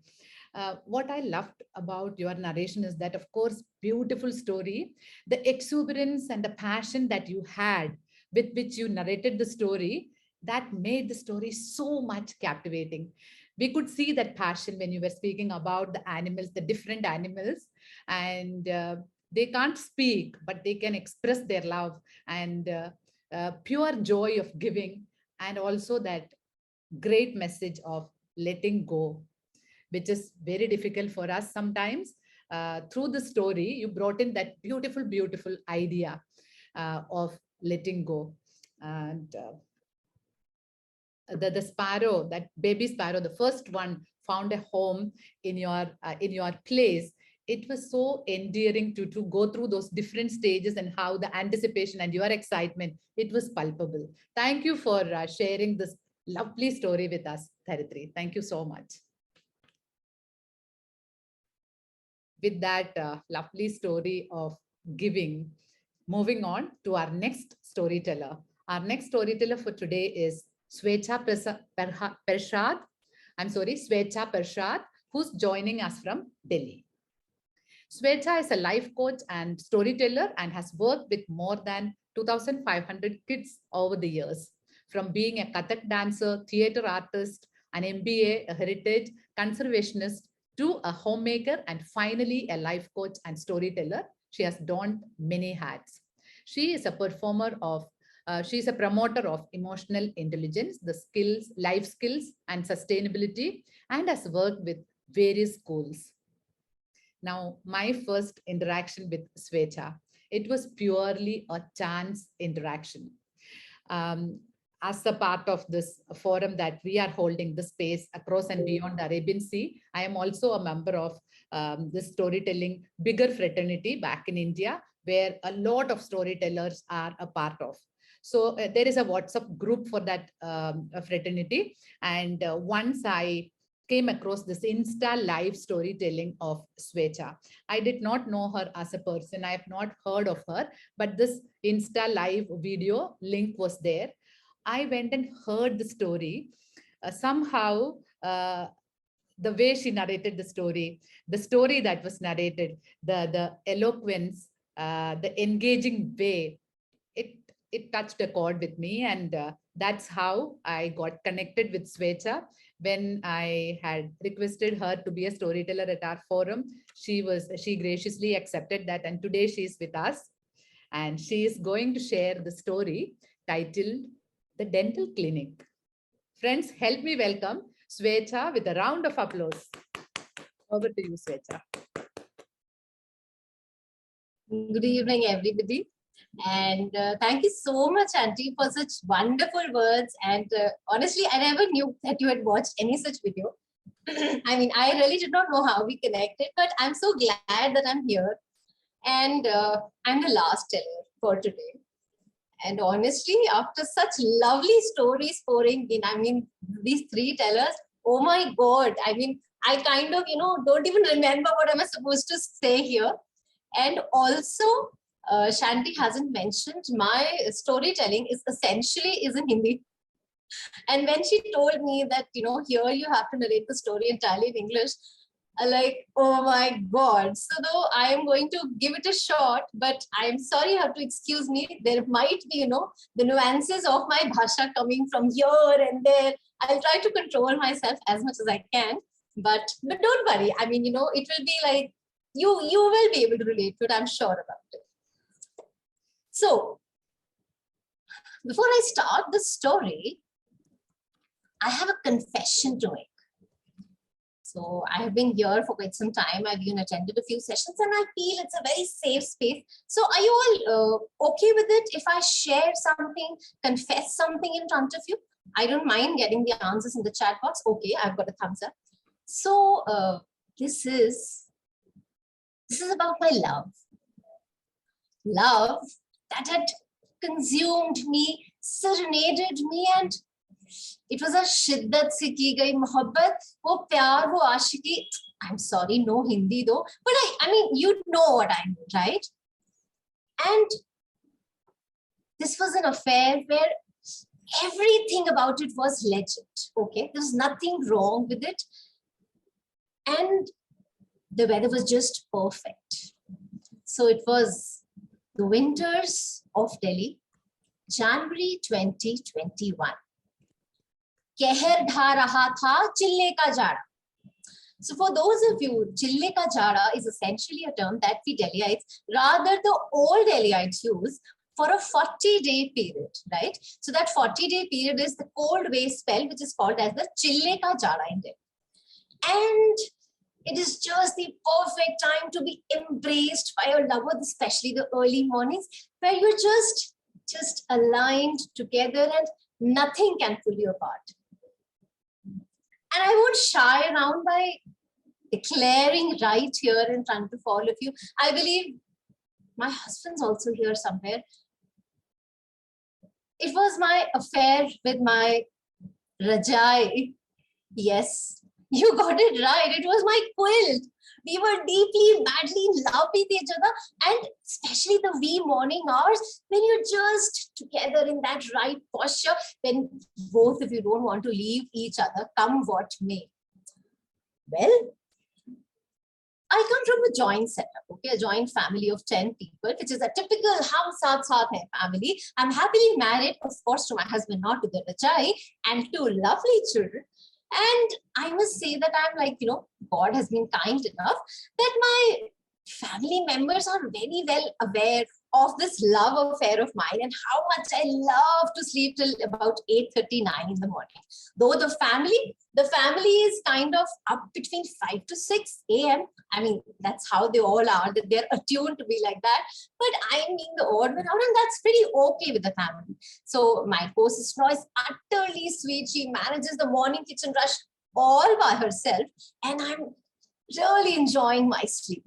What I loved about your narration is that, of course, beautiful story, the exuberance and the passion that you had with which you narrated the story, that made the story so much captivating. We could see that passion when you were speaking about the animals, the different animals, and they can't speak, but they can express their love and pure joy of giving, and also that great message of letting go, which is very difficult for us sometimes. Through the story, you brought in that beautiful, beautiful idea of letting go. And the sparrow, that baby sparrow, the first one, found a home in your place. It was so endearing to go through those different stages, and how the anticipation and your excitement, it was palpable. Thank you for sharing this lovely story with us, Dharitri. Thank you so much. With that lovely story of giving. Moving on to our next storyteller. Our next storyteller for today is Swecha Pershad. I'm sorry, Swecha Pershad, who's joining us from Delhi. Swecha is a life coach and storyteller and has worked with more than 2,500 kids over the years. From being a Kathak dancer, theater artist, an MBA, a heritage conservationist, to a homemaker, and finally a life coach and storyteller, she has donned many hats. She is a performer of she is a promoter of emotional intelligence, the skills, life skills, and sustainability, and has worked with various schools. Now, my first interaction with Swecha, it was purely a chance interaction. As a part of this forum that we are holding the space across and beyond the Arabian Sea, I am also a member of this storytelling bigger fraternity back in India, where a lot of storytellers are a part of. So there is a WhatsApp group for that fraternity. And once I came across this Insta live storytelling of Swecha. I did not know her as a person. I have not heard of her, but this Insta live video link was there. I went and heard the story. Somehow, the way she narrated the story that was narrated, the eloquence, the engaging way, it touched a chord with me, and that's how I got connected with Swecha. When I had requested her to be a storyteller at our forum, she graciously accepted that, and today she is with us, and she is going to share the story titled The Dental Clinic. Friends, help me welcome Swecha with a round of applause. Over to you, Swecha. Good evening, everybody. And thank you so much, Auntie, for such wonderful words. And honestly, I never knew that you had watched any such video. I mean, I really did not know how we connected, but I'm so glad that I'm here. And I'm the last teller for today. And honestly, after such lovely stories pouring in, I mean, these three tellers, oh my God, I mean, I kind of, don't even remember what am I supposed to say here. And also, Shanti hasn't mentioned, my storytelling is essentially in Hindi. And when she told me that, here you have to narrate the story entirely in English, like, oh my God. So though I am going to give it a shot, but I'm sorry, you have to excuse me. There might be, the nuances of my bhasha coming from here and there. I'll try to control myself as much as I can, but don't worry. I mean, it will be like, you will be able to relate to it. I'm sure about it. So before I start the story, I have a confession to make. So I have been here for quite some time. I've even attended a few sessions and I feel it's a very safe space. So are you all okay with it if I share something, confess something in front of you? I don't mind getting the answers in the chat box. Okay, I've got a thumbs up. So this is about my love. Love that had consumed me, serenaded me, and it was a shiddat se ki gayi mohabbat, wo pyar, wo aashiki. I'm sorry, no Hindi though, but I mean, you know what I mean, right? And this was an affair where everything about it was legit, okay? There was nothing wrong with it. And the weather was just perfect. So it was the winters of Delhi, January 2021. Kehar dha raha tha chille ka jada. So for those of you, chille ka jada is essentially a term that we Delhiites, rather the old Delhiites use for a 40-day period, right? So that 40-day period is the cold wave spell, which is called as the chille ka jada in Delhi. And it is just the perfect time to be embraced by your lover, especially the early mornings, where you're just aligned together and nothing can pull you apart. And I won't shy around by declaring right here in front of all of you. I believe my husband's also here somewhere. It was my affair with my Rajai. Yes, you got it right. It was my quilt. We were deeply, madly in love with each other. And especially the wee morning hours when you're just together in that right posture, when both of you don't want to leave each other, come what may. Well, I come from a joint setup, okay, a joint family of 10 people, which is a typical hum saath saath hai family. I'm happily married, of course, to my husband, not to the Rachai, and two lovely children. And I must say that I'm like, God has been kind enough that my family members are very well aware of this love affair of mine and how much I love to sleep till about 8:39 in the morning. Though the family is kind of up between 5 to 6 a.m. I mean, that's how they all are, that they're attuned to be like that. But I mean the odd one out, and that's pretty okay with the family. So my co-sister is utterly sweet. She manages the morning kitchen rush all by herself, and I'm really enjoying my sleep.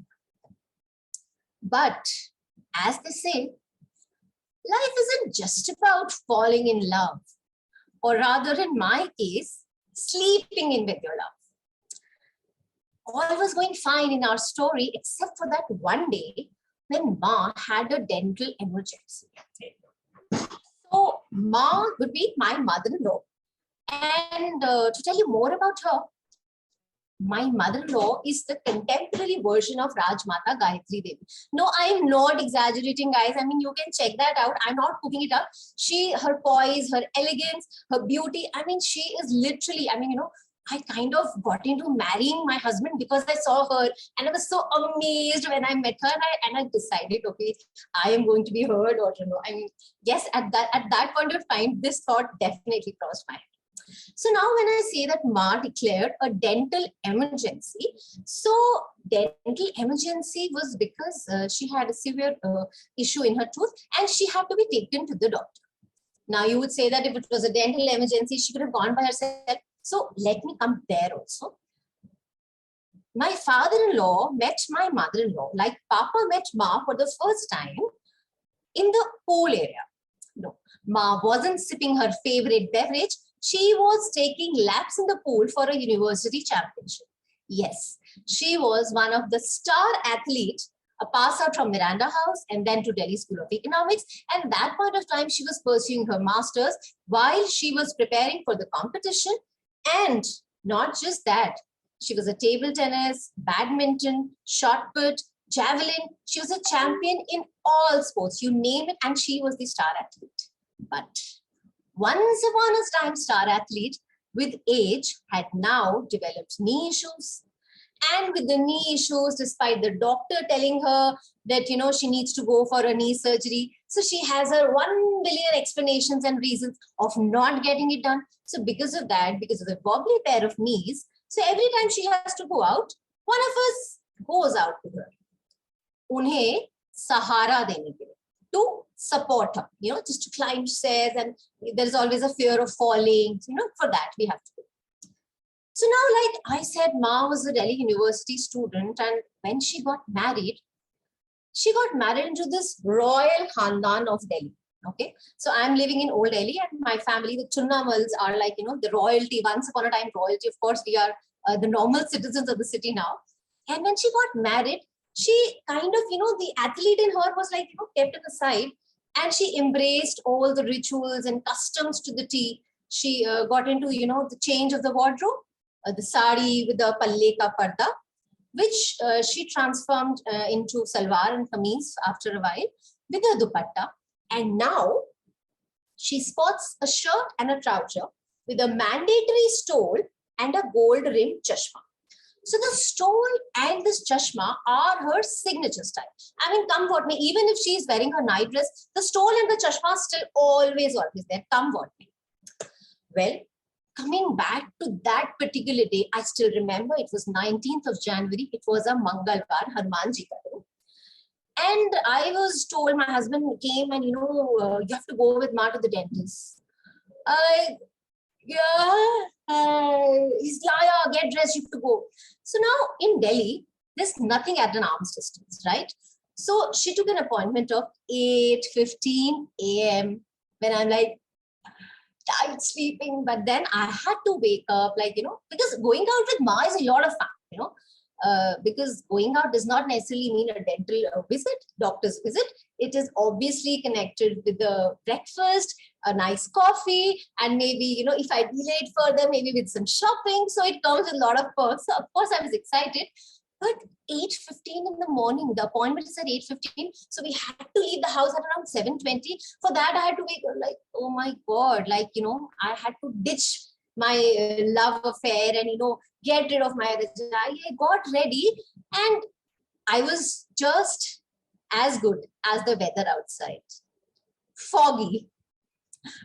But as they say, life isn't just about falling in love, or rather, in my case, sleeping in with your love. All was going fine in our story, except for that one day when Ma had a dental emergency. So, Ma would be my mother-in-law. And to tell you more about her, my mother-in-law is the contemporary version of Rajmata Gayatri Devi. No, I am not exaggerating, guys. I mean, you can check that out. I'm not cooking it up. Her poise, her elegance, her beauty. I mean, she is literally, I kind of got into marrying my husband because I saw her and I was so amazed when I met her, and I decided, okay, I am going to be her daughter. I mean, yes, at that point of time, this thought definitely crossed my head. So now when I say that Ma declared a dental emergency, so dental emergency was because she had a severe issue in her tooth and she had to be taken to the doctor. Now you would say that if it was a dental emergency, she could have gone by herself. So let me come there also. My father-in-law met my mother-in-law, like Papa met Ma for the first time in the pool area. No, Ma wasn't sipping her favorite beverage. She was taking laps in the pool for a university championship. Yes, she was one of the star athletes, a pass out from Miranda House and then to Delhi School of Economics. And that point of time, she was pursuing her master's while she was preparing for the competition. And not just that, she was a table tennis, badminton, shot put, javelin. She was a champion in all sports, you name it, and she was the star athlete. But once upon a time star athlete with age had now developed knee issues. And with the knee issues, despite the doctor telling her that, she needs to go for a knee surgery. So she has her 1 billion explanations and reasons of not getting it done. So because of that, because of the wobbly pair of knees, so every time she has to go out, one of us goes out with her. Unhe sahara dene ke liye, to support her, just to climb stairs, and there's always a fear of falling, for that we have to do. So now, like I said, Ma was a Delhi University student, and when she got married into this royal Khandan of Delhi. Okay, so I'm living in Old Delhi, and my family, the Chunnamals, are like, the royalty, once upon a time royalty. Of course, we are the normal citizens of the city now. And when she got married, she kind of, the athlete in her was like, kept aside, and she embraced all the rituals and customs to the T. She got into, the change of the wardrobe, the sari with the palle ka parda, which she transformed into salwar and kameez after a while with a dupatta. And now she sports a shirt and a trouser with a mandatory stole and a gold rimmed chashma. So the stole and this chashma are her signature style. I mean, come what may, even if she is wearing her night dress, the stole and the chashma are still always there, come what may. Well, coming back to that particular day, I still remember it was 19th of January. It was a Mangalvar, Hanumanji ka day. And I was told, my husband came and, you have to go with Ma to the dentist. He's yeah, get dressed, you have to go. So now in Delhi, there's nothing at an arm's distance, right? So she took an appointment of 8:15 a.m. when I'm like, tired sleeping, but then I had to wake up, because going out with Ma is a lot of fun, because going out does not necessarily mean a dental visit, doctor's visit. It is obviously connected with the breakfast, a nice coffee, and maybe, if I delay it further, maybe with some shopping. So it comes with a lot of perks. So of course I was excited. But 8:15 in the morning, the appointment is at 8:15. So we had to leave the house at around 7:20. For that, I had to wake up like, oh my God, I had to ditch my love affair and, get rid of my other. I got ready and I was just as good as the weather outside. Foggy.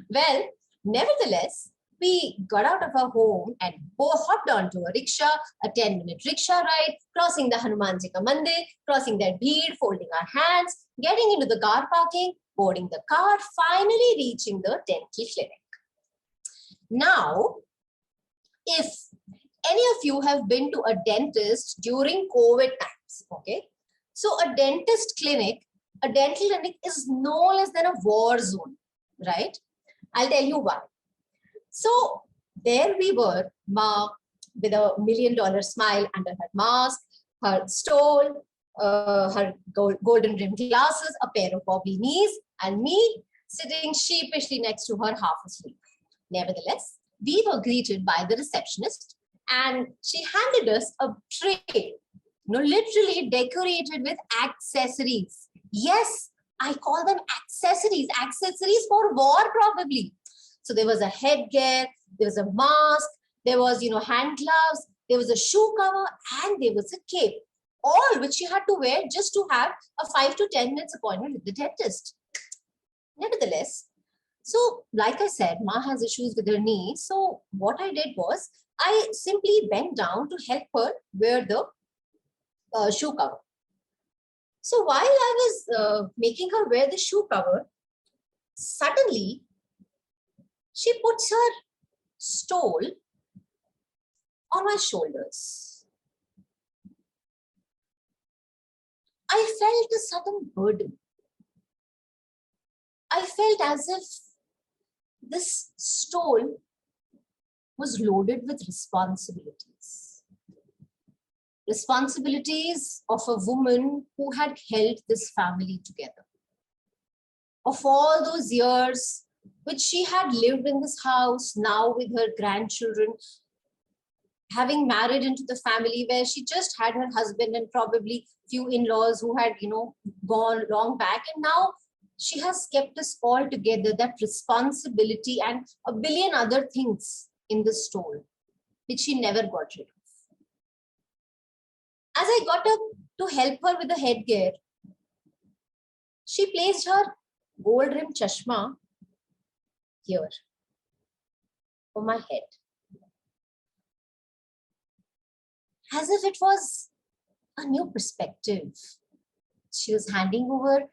Well, nevertheless, we got out of our home and hopped onto a rickshaw, a 10-minute rickshaw ride, crossing the Hanumanji Ka Mandir, crossing that bheed, folding our hands, getting into the car parking, boarding the car, finally reaching the dental clinic. Now, if any of you have been to a dentist during COVID times, okay? So a dental clinic is no less than a war zone, right? I'll tell you why. So there we were, Ma, with a $1 million smile under her mask, her stole, her golden rimmed glasses, a pair of wobbly knees, and me sitting sheepishly next to her half asleep. Nevertheless, we were greeted by the receptionist and she handed us a tray, literally decorated with accessories. Yes, I call them accessories for war probably. So there was a headgear, there was a mask, there was, hand gloves, there was a shoe cover, and there was a cape, all which she had to wear just to have a 5 to 10 minutes appointment with the dentist. Nevertheless, so like I said, Ma has issues with her knee. So what I did was I simply bent down to help her wear the shoe cover. So while I was making her wear the shoe cover, suddenly she puts her stole on my shoulders. I felt a sudden burden. I felt as if this stole was loaded with responsibilities. Responsibilities of a woman who had held this family together. Of all those years which she had lived in this house, now with her grandchildren, having married into the family where she just had her husband and probably few in-laws who had, gone long back. And now she has kept us all together, that responsibility and a billion other things in the stole, which she never got rid of. As I got up to help her with the headgear, she placed her gold-rimmed chashma here for my head, as if it was a new perspective. She was handing over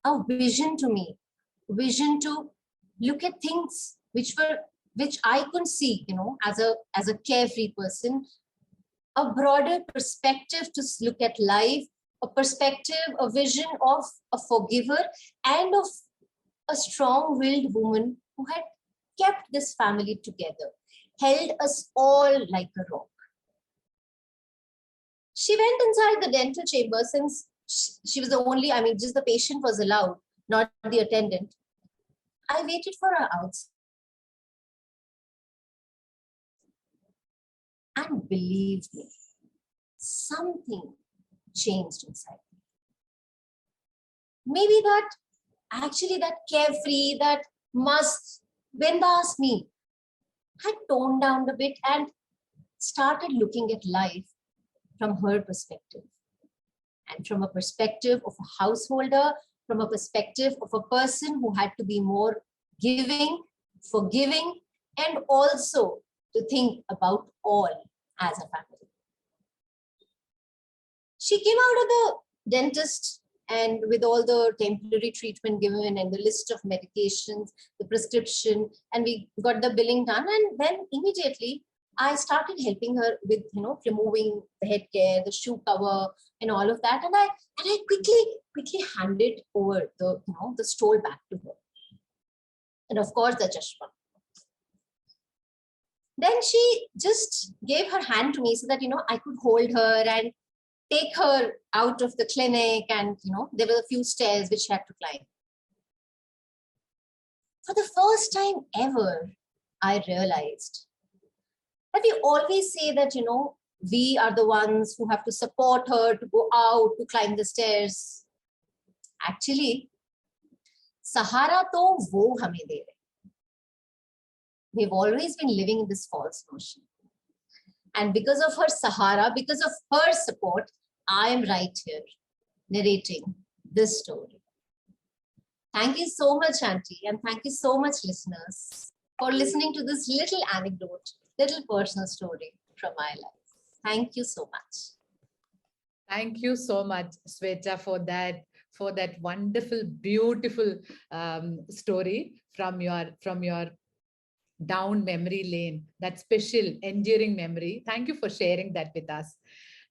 a vision to me, vision to look at things which I couldn't see, as a carefree person, a broader perspective to look at life, a perspective, a vision of a forgiver and of a strong-willed woman who had kept this family together, held us all like a rock. She went inside the dental chamber since she was the only, just the patient was allowed, not the attendant. I waited for her outside. And believe me, something changed inside me. Maybe that carefree, that must, bindas me, had toned down a bit and started looking at life from her perspective. And from a perspective of a householder, from a perspective of a person who had to be more giving, forgiving, and also to think about all as a family. She came out of the dentist and with all the temporary treatment given and the list of medications, the prescription, and we got the billing done. And then immediately I started helping her with, removing the headgear, the shoe cover, and all of that. And I quickly handed over the stole back to her. And of course, the chashma. Then she just gave her hand to me so that, I could hold her and take her out of the clinic. And, there were a few stairs which she had to climb. For the first time ever, I realized that we always say that, we are the ones who have to support her to go out, to climb the stairs. Actually, Sahara to wo hame de rahe. We've always been living in this false notion. And because of her Sahara, because of her support, I am right here narrating this story. Thank you so much, Auntie, and thank you so much, listeners, for listening to this little anecdote, little personal story from my life. Thank you so much. Thank you so much, Sweta, for that wonderful, beautiful story from your down memory lane, that special, enduring memory. Thank you for sharing that with us.